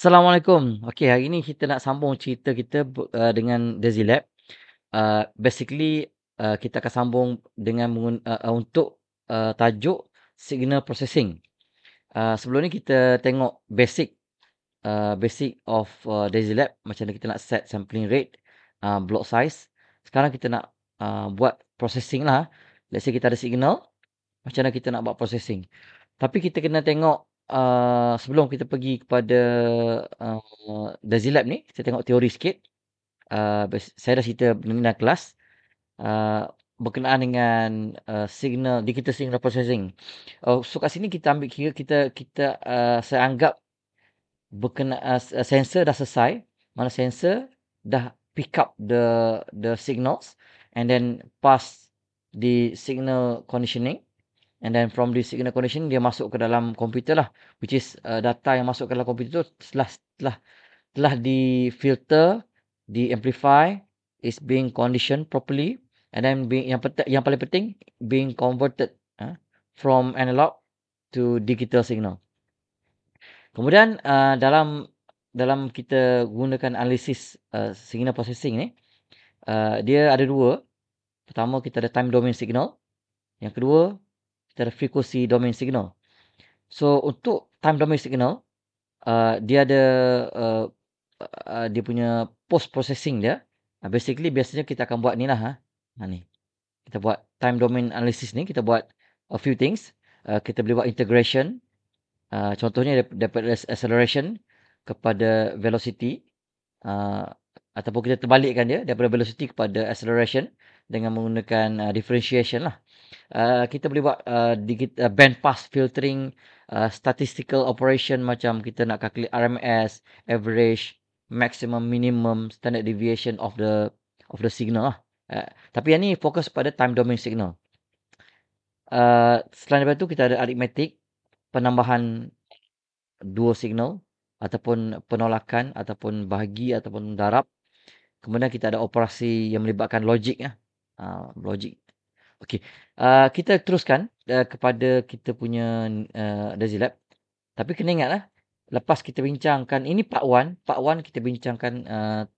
Assalamualaikum. Okey, hari ni kita nak sambung cerita kita dengan Dezilab. Basically, kita akan sambung dengan untuk tajuk signal processing. Sebelum ni kita tengok basic of Dezilab, macam mana kita nak set sampling rate, block size. Sekarang kita nak buat processing lah. Let's say kita ada signal, macam mana kita nak buat processing. Tapi kita kena tengok, sebelum kita pergi kepada Dazilab ni, kita tengok teori sikit. Saya dah cerita dalam kelas, berkenaan dengan signal, digital signal processing. So kat sini kita ambil kira saya anggap sensor dah selesai. Mana sensor dah pick up the signals and then pass the signal conditioning. And then from the signal conditioning dia masuk ke dalam komputer lah, which is data yang masuk ke dalam komputer tu telah di-filter, di-amplify, is being conditioned properly, and then yang paling penting being converted from analog to digital signal. Kemudian dalam kita gunakan analisis signal processing ni, dia ada dua. Pertama, kita ada time domain signal. Yang kedua, kita ada frequency domain signal. So untuk time domain signal, dia ada dia punya post processing dia. Basically biasanya kita akan buat ni lah. Ni. Kita buat time domain analysis ni, kita buat a few things. Kita boleh buat integration. Contohnya daripada acceleration kepada velocity. Ataupun kita terbalikkan dia daripada velocity kepada acceleration dengan menggunakan differentiation lah. Kita boleh buat band pass filtering, statistical operation, macam kita nak calculate RMS, average, maximum, minimum, standard deviation of the signal lah. Tapi yang ni fokus pada time domain signal. Selain daripada tu, kita ada arithmetic, penambahan dua signal, ataupun penolakan, ataupun bahagi, ataupun darab. Kemudian kita ada operasi yang melibatkan logik. Logik. Okey, kita teruskan kepada kita punya Dazilab. Tapi kena ingatlah, lepas kita bincangkan, ini part 1. Part 1 kita bincangkan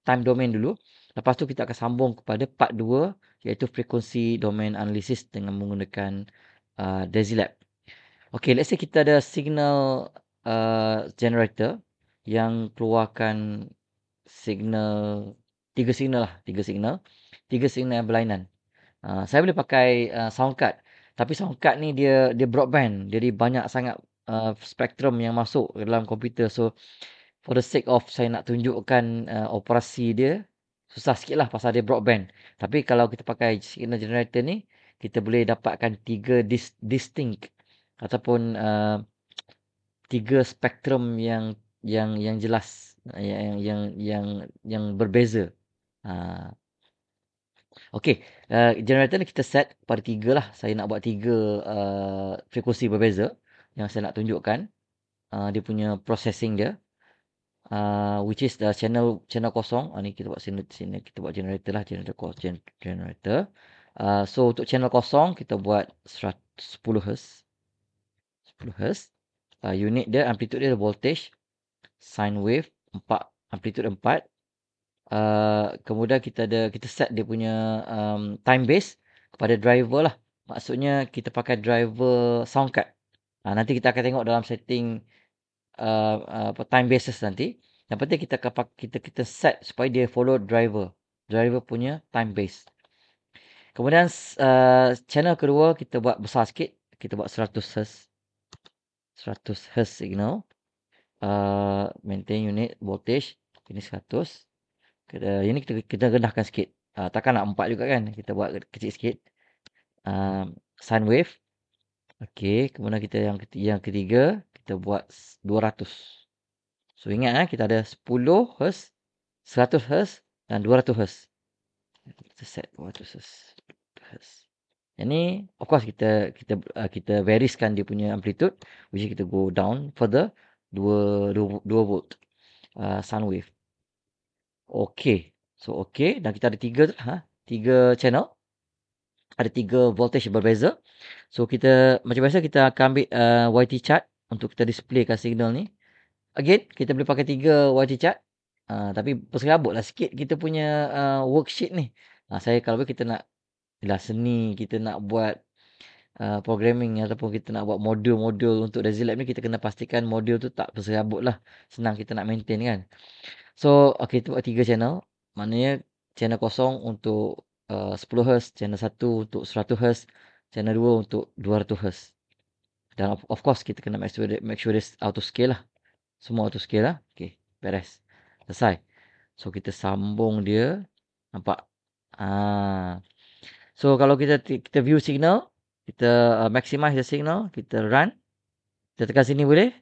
time domain dulu. Lepas tu kita akan sambung kepada part 2, iaitu frequency domain analysis dengan menggunakan Dazilab. Okey, let's say kita ada signal generator yang keluarkan signal, tiga signal yang berlainan. Saya boleh pakai sound card. Tapi sound card ni dia broadband. Jadi banyak sangat spektrum yang masuk ke dalam komputer. So for the sake of saya nak tunjukkan operasi dia, susah sikit lah pasal dia broadband. Tapi kalau kita pakai signal generator ni, kita boleh dapatkan tiga distinct ataupun tiga spektrum yang jelas, yang berbeza. Okey, generator ni kita set pada 3 lah. Saya nak buat 3 frekuensi berbeza yang saya nak tunjukkan dia punya processing dia. Which is the channel kosong. Ni kita buat sini, kita buat generator lah, generator. So untuk channel kosong kita buat 10 Hz. 10 Hz. Unit dia, amplitude dia voltage, sine wave 4, amplitude 4. Kemudian kita set dia punya time base kepada driver lah. Maksudnya kita pakai driver sound card. Nanti kita akan tengok dalam setting time bases nanti. Yang penting kita set supaya dia follow driver punya time base. Kemudian channel kedua kita buat besar sikit. Kita buat 100 Hz. 100 Hz signal. Maintain unit voltage. Ini 100. Ini kita rendahkan sikit. Takkan nak 4 juga kan. Kita buat kecil sikit. Sine wave. Okey, kemudian kita yang ketiga kita buat 200. So ingat kita ada 10 Hz, 100 Hz dan 200 Hz. Kita set 200 Hz. Yang ni of course kita varieskan dia punya amplitude, which kita go down further 2 volt. Sine wave. Okey. So okey, dan kita ada 3 tu 3 channel. Ada 3 voltage berbeza. So kita macam biasa kita akan ambil YT chart untuk kita displaykan signal ni. Again, kita boleh pakai 3 YT chart. Tapi berserabutlah sikit kita punya worksheet ni. Saya kalau boleh kita nak yelah seni, kita nak buat programming ataupun kita nak buat modul-modul untuk Resi Lab ni, kita kena pastikan modul tu tak berserabut lah. Senang kita nak maintain kan. So, okay, kita buat 3 channel. Maknanya channel kosong untuk 10 Hz, channel 1 untuk 100 Hz, channel 2 untuk 200 Hz. Dan of course kita kena make sure dia auto scale lah. Semua auto scale lah. Okay, beres. Selesai. So, kita sambung dia. Nampak? So, kalau kita view signal, kita maximize the signal, kita run. Kita tekan sini boleh.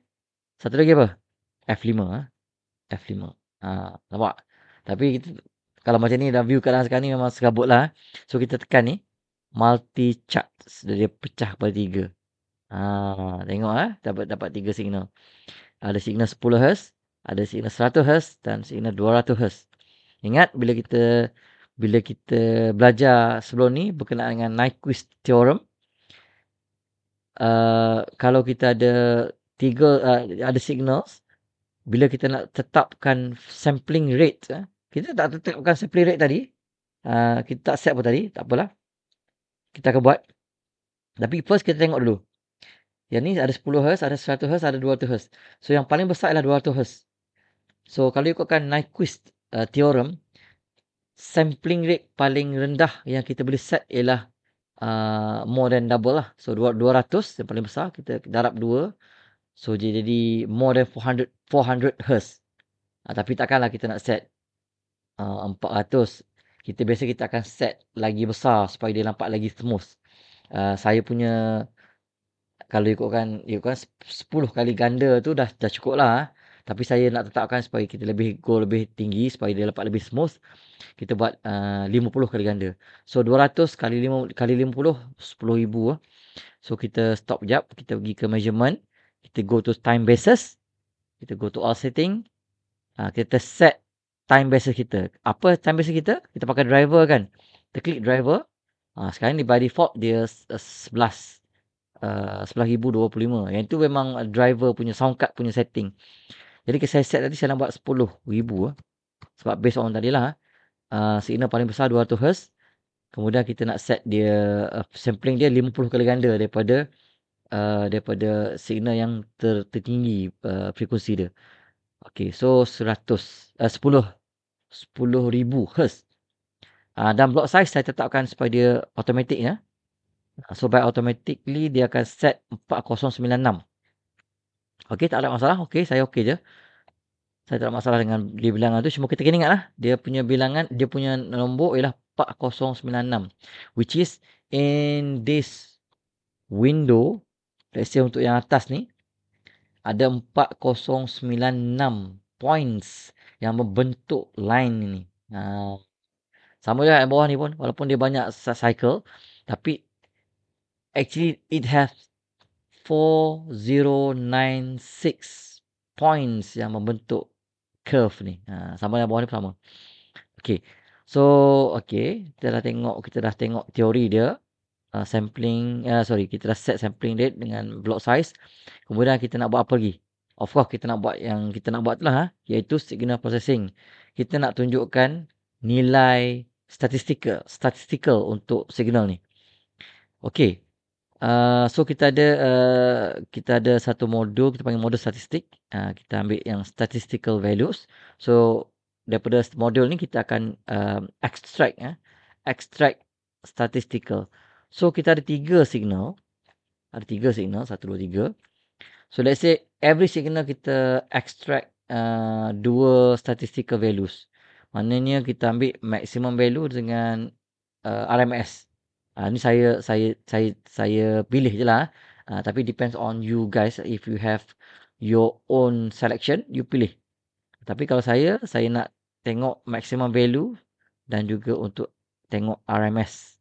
Satu lagi apa? F5. F5. Nampak? Tapi kita, kalau macam ni dah view keadaan sekarang ni memang serabut lah. So, kita tekan ni. Multi chart. Dia pecah pada 3. Tengok dapat 3 signal. Ada signal 10 Hz, ada signal 100 Hz dan signal 200 Hz. Ingat bila kita belajar sebelum ni berkenaan dengan Nyquist theorem, kalau kita ada 3 ada signals, bila kita nak tetapkan sampling rate, kita tak tetapkan sampling rate tadi, kita tak set pun tadi, tak apalah. Kita akan buat. Tapi first kita tengok dulu. Yang ni ada 10 Hz, ada 100 Hz, ada 200 Hz. So, yang paling besar ialah 200 Hz. So, kalau ikutkan Nyquist theorem, sampling rate paling rendah yang kita boleh set ialah more than double lah. So, 200 yang paling besar, kita darab 2. So, jadi more than 400 Hz. Tapi takkanlah kita nak set 400. Biasa kita akan set lagi besar supaya dia nampak lagi smooth. Saya punya kalau ikutkan 10 kali ganda tu dah cukup lah. Tapi saya nak tetapkan supaya kita lebih tinggi supaya dia dapat lebih smooth. Kita buat 50 kali ganda. So 200 kali 50 10,000. So kita stop jap, kita pergi ke measurement, kita go to time basis, kita go to all setting, kita set time basis kita. Apa time basis kita? Kita pakai driver kan. Kita klik driver. Sekarang ni by default dia 11,025. Yang tu memang driver punya sound card punya setting. Jadi saya set tadi saya nak buat 10,000. Sebab based on tadilah signal paling besar 200 Hz. Kemudian kita nak set dia sampling dia 50 kali ganda daripada signal yang tertinggi frekuensi dia. Okey, so 10,000 Hz. Dan block size saya tetapkan supaya dia automatic ya. So by automatically dia akan set 4096. Okey, tak ada masalah. Okey, saya okey je. Saya tak ada masalah dengan dia bilangan tu. Cuma kita kena ingatlah dia punya bilangan, dia punya nombor ialah 4096, which is in this window, let's say untuk yang atas ni ada 4096 points yang membentuk line ni. Sama juga yang bawah ni pun, walaupun dia banyak cycle, tapi actually it has 4096 points yang membentuk curve ni. Sama yang bawah ni pun sama. Okay. So, okay. Kita dah tengok teori dia. Kita dah set sampling rate dengan block size. Kemudian kita nak buat apa lagi? Of course, kita nak buat yang kita nak buat tu lah. Iaitu signal processing. Kita nak tunjukkan nilai statistical untuk signal ni. Okay. So kita ada satu modul, kita panggil modul statistik. Kita ambil yang statistical values. So daripada modul ni kita akan extract statistical. So kita ada 3 signal. Ada 3 signal, 1, 2, 3. So let's say every signal kita extract 2 statistical values. Maknanya kita ambil maximum value dengan RMS. Ni saya pilih je lah. Tapi depends on you guys. If you have your own selection, you pilih. Tapi kalau saya nak tengok maximum value dan juga untuk tengok RMS.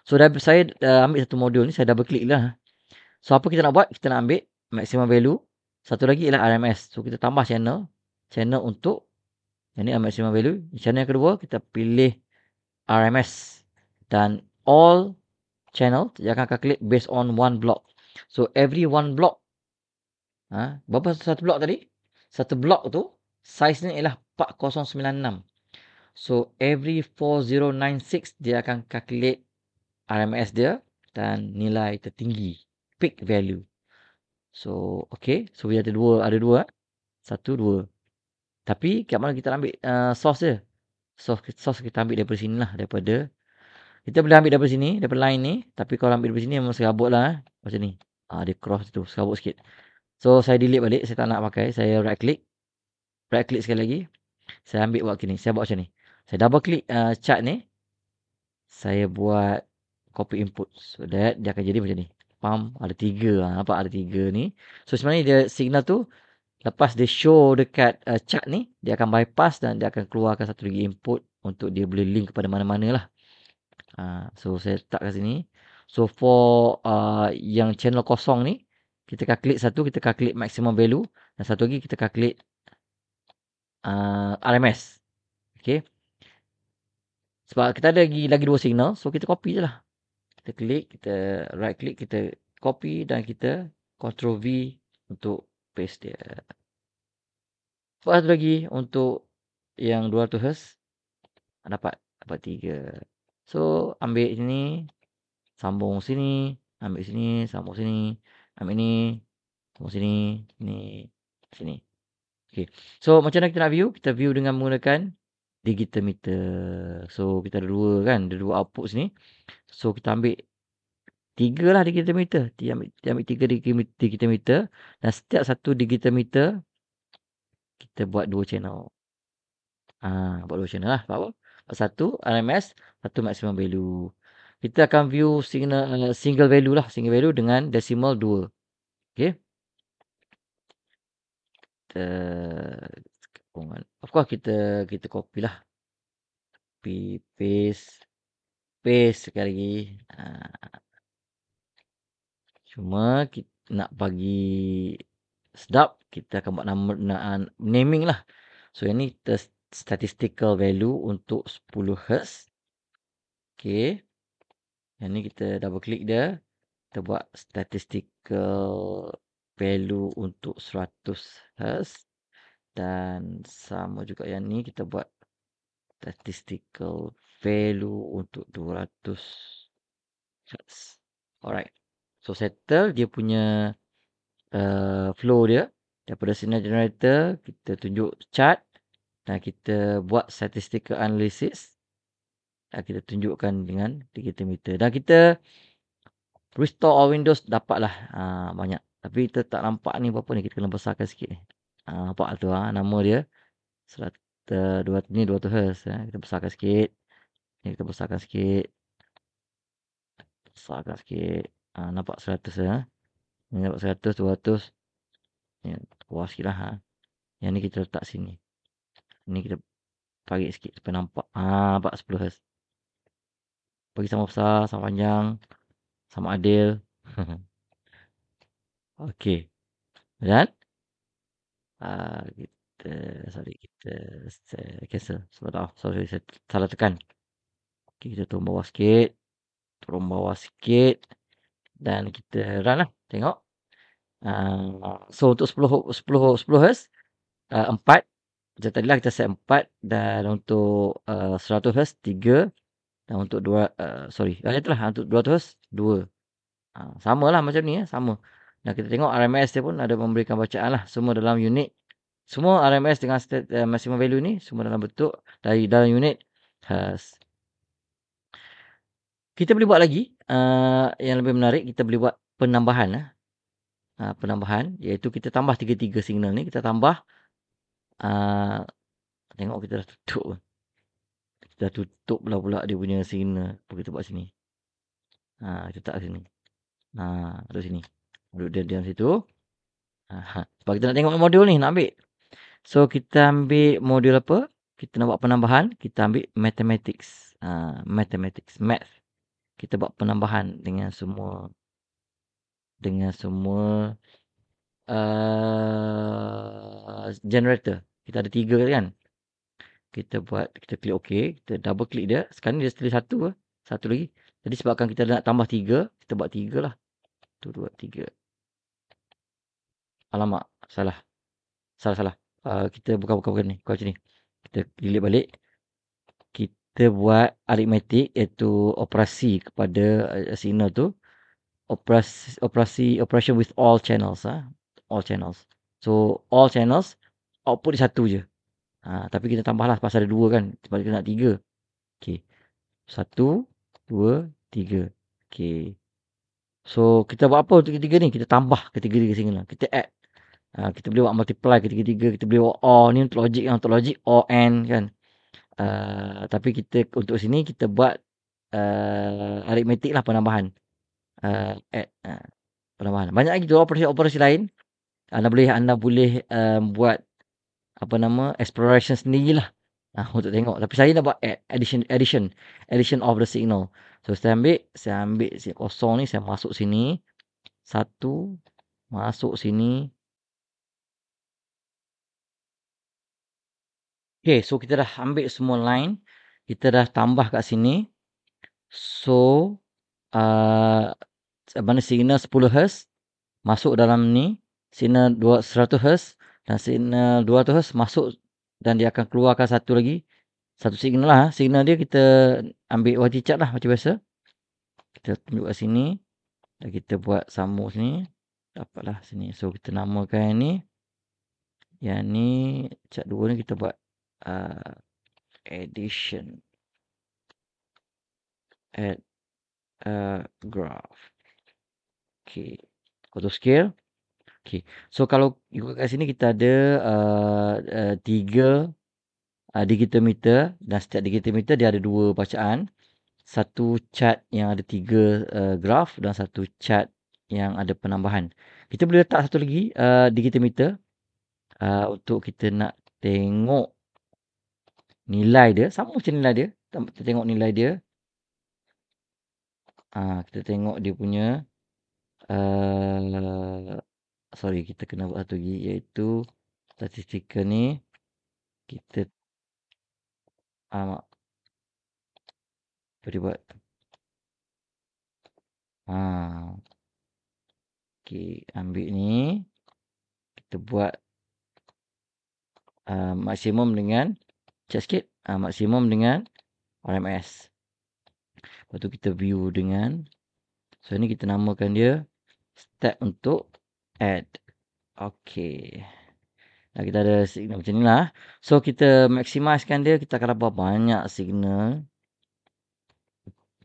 So saya ambil satu modul ni, saya double click lah. So apa kita nak buat? Kita nak ambil maximum value. Satu lagi ialah RMS. So kita tambah channel untuk yang ni maximum value. Channel yang kedua kita pilih RMS. Dan all channel dia akan calculate based on one block. So every one block Berapa satu blok tadi? Satu blok tu saiz ni ialah 4096. So every 4096 dia akan calculate RMS dia dan nilai tertinggi, peak value. So okay, so dia ada dua. Satu, dua. Tapi kat mana kita ambil source dia? Source kita ambil daripada sini lah, daripada kita boleh ambil daripada sini, daripada line ni. Tapi kalau ambil daripada sini memang serabut lah. Macam ni. Dia cross tu, serabut sikit. So saya delete balik, saya tak nak pakai. Saya right click sekali lagi. Saya ambil buat gini, saya buat macam ni. Saya double click chart ni. Saya buat copy input. So that dia akan jadi macam ni. Pam, ada 3. Nampak ada 3 ni. So sebenarnya dia signal tu, lepas dia show dekat chart ni, dia akan bypass dan dia akan keluarkan satu lagi input untuk dia boleh link kepada mana-mana lah. So saya letak kat sini. So for yang channel kosong ni, kita calculate satu, kita calculate maximum value. Dan satu lagi kita calculate RMS. Okay. Sebab kita ada lagi dua signal, so kita copy je lah. Kita klik, kita right click, kita copy dan kita Ctrl V untuk paste dia. Satu lagi untuk yang 200 Hz, dapat 3. So ambil sini, sambung sini, ambil sini, sambung sini, ambil ni, sambung sini, sini. Okay. So macam mana kita nak view? Kita view dengan menggunakan digital meter. So kita ada dua kan, ada dua output sini. So kita ambil 3 lah digital meter. Dia ambil 3 digital meter. Dan setiap satu digital meter kita buat 2 channel. Buat 2 channel lah. Sebab apa? Satu RMS, satu maximum value. Kita akan view single value lah. Single value dengan decimal 2. Okay. Of course kita copy lah. Copy, paste sekali lagi. Cuma kita nak bagi sedap, kita akan buat naming lah. So yang ni statistical value untuk 10 Hz. Okay. Yang ni kita double click dia. Kita buat statistical value untuk 100 Hz. Dan sama juga yang ni kita buat statistical value untuk 200 Hz. Alright. So settle dia punya flow dia. Daripada signal generator, kita tunjuk chart dan kita buat statistical analysis. Dan kita tunjukkan dengan digital meter. Dan kita restore all windows dapatlah banyak. Tapi kita tak nampak ni berapa ni. Kita kena besarkan sikit ni. Nampak tu nama dia. 200 ni 200 Hz. Kita besarkan sikit. Ni kita besarkan sikit. Besarkan sikit. Nampak 100 Ni nampak 100, 200. Ni kuas sikit lah. Yang ni kita letak sini. Ni kita tarik sikit supaya nampak. Nampak 10 Hz. Bagi sama besar, sama panjang, sama adil. Okey. Dan kita cancel. Sorry, saya salah tekan. Okay, kita turun bawah sikit. Dan kita run lah. Tengok. So untuk 10 Hz, 4. Macam tadi lah kita set 4. Dan untuk 100 Hz, 3. Dan untuk itulah untuk 200 Hz, 2. Sama lah macam ni sama. Dan kita tengok RMS dia pun ada memberikan bacaan lah. Semua dalam unit. Semua RMS dengan maximum value ni semua dalam bentuk dari dalam unit Hz. Kita boleh buat lagi yang lebih menarik. Kita boleh buat penambahan. Penambahan iaitu kita tambah 3 signal ni. Kita tambah tengok kita dah tutup. Kita dah tutup pula dia punya signal. Apa kita buat sini. Kita letak sini. Duduk sini. Duduk diam situ. Sebab kita nak tengok modul ni, nak ambil. So, kita ambil modul apa? Kita nak buat penambahan. Kita ambil mathematics. Math. Kita buat penambahan dengan semua generator. Kita ada 3 kan? Kita klik OK. Kita double click dia. Sekarang ni dia tulis 1. Satu lagi. Jadi sebabkan kita nak tambah 3, kita buat 3 lah. 1, 2, 3. Alamak, salah. Salah. Kita bukan ni. Bukan macam ni. Kita delete balik. Kita buat aritmetik iaitu operasi kepada signal tu. Operation with all channels. All channels. So, all channels output dia satu je. Tapi kita tambahlah pasal ada dua kan. Sebab kita nak 3. Okay. 1, 2, 3. Okay. So, kita buat apa untuk ketiga ni? Kita tambah ketiga-tiga signal. Kita add. Kita boleh buat multiply ketiga-tiga. Kita boleh buat OR. Ni untuk logik. OR AND kan. Tapi kita untuk sini kita buat aritmetik lah penambahan. Add. Penambahan. Banyak lagi tu operasi lain. Anda boleh buat exploration sendirilah. Untuk tengok. Tapi saya nak buat addition of the signal. So, saya ambil kosong ni, saya masuk sini. 1, masuk sini. Okay, so kita dah ambil semua line. Kita dah tambah kat sini. So, mana signal 10 Hz masuk dalam ni. Signal 100 Hz dan signal 200 Hz masuk dan dia akan keluarkan satu lagi. Satu signal lah. Signal dia kita ambil YT chart lah macam biasa. Kita tunjuk kat sini. Dan kita buat sambung sini. Dapatlah sini. So, kita namakan yang ni. Yang ni, chart 2 ni kita buat addition. Add graph. Okay. Auto scale. Okay. So, kalau ikut kat sini kita ada 3 digital meter. Dan setiap digital meter dia ada 2 bacaan. Satu chart yang ada 3 graf dan satu chart yang ada penambahan. Kita boleh letak satu lagi digital meter untuk kita nak tengok nilai dia. Sama macam nilai dia. Kita tengok nilai dia. Kita tengok dia punya sorry, kita kena buat satu lagi iaitu statistika ni kita boleh buat okey, ambil ni kita buat maksimum dengan check sikit, maksimum dengan RMS. Lepas tu kita view dengan, so ni kita namakan dia step untuk add. Okey. Nah, kita ada signal macam ni lah. So, kita maximizekan dia. Kita akan dapat banyak signal.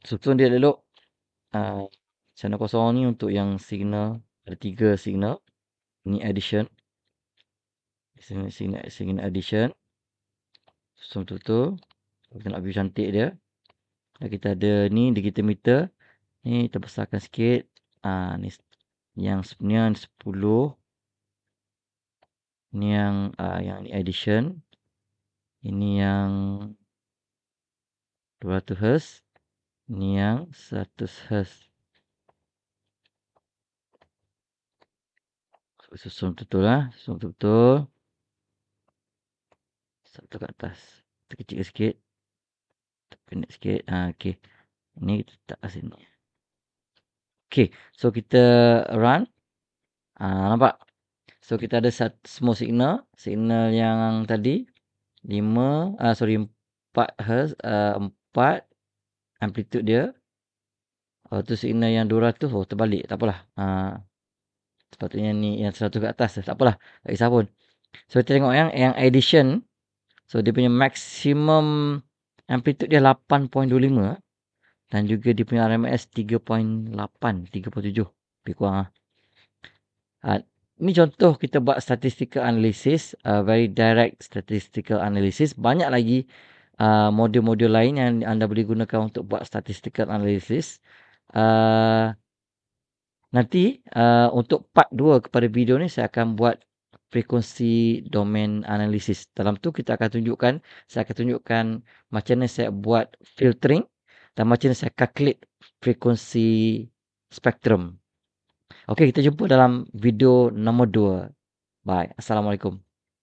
Susun dia elok. Channel kosong ni untuk yang signal. Ada 3 signal. Ni addition. Signal addition. Susun betul-betul. Kita nak view cantik dia. Dan kita ada ni digital meter. Ni kita besarkan sikit. Ni yang sebenarnya 10. Ini yang ni addition. Ini yang 200 Hz. Ini yang 100 Hz. Susun betul lah. Susun betul. Satu kat atas. Kita kecil sikit. Kita pendek sikit. Okay. Ini kita letak kat sini. Okay. So, kita run. Nampak? So, kita ada semua signal. Signal yang tadi. 4 Hz. 4 amplitude dia. Tu signal yang 200. Oh, terbalik. Tak apalah. Sepatutnya ni yang 100 ke atas. Tak apalah. Tak kisah pun. So, kita tengok yang addition. So, dia punya maximum amplitude dia 8.25. Dan juga dia punya RMS 3.8. 3.7. Lebih kurang. Ni contoh kita buat statistical analysis. Very direct statistical analysis. Banyak lagi modul-modul lain yang anda boleh gunakan untuk buat statistical analysis. Nanti untuk part 2 kepada video ni saya akan buat frekuensi domain analysis. Dalam tu saya akan tunjukkan macam mana saya buat filtering dan macam mana saya calculate frekuensi spektrum. Okey, kita jumpa dalam video nombor 2. Bye. Assalamualaikum.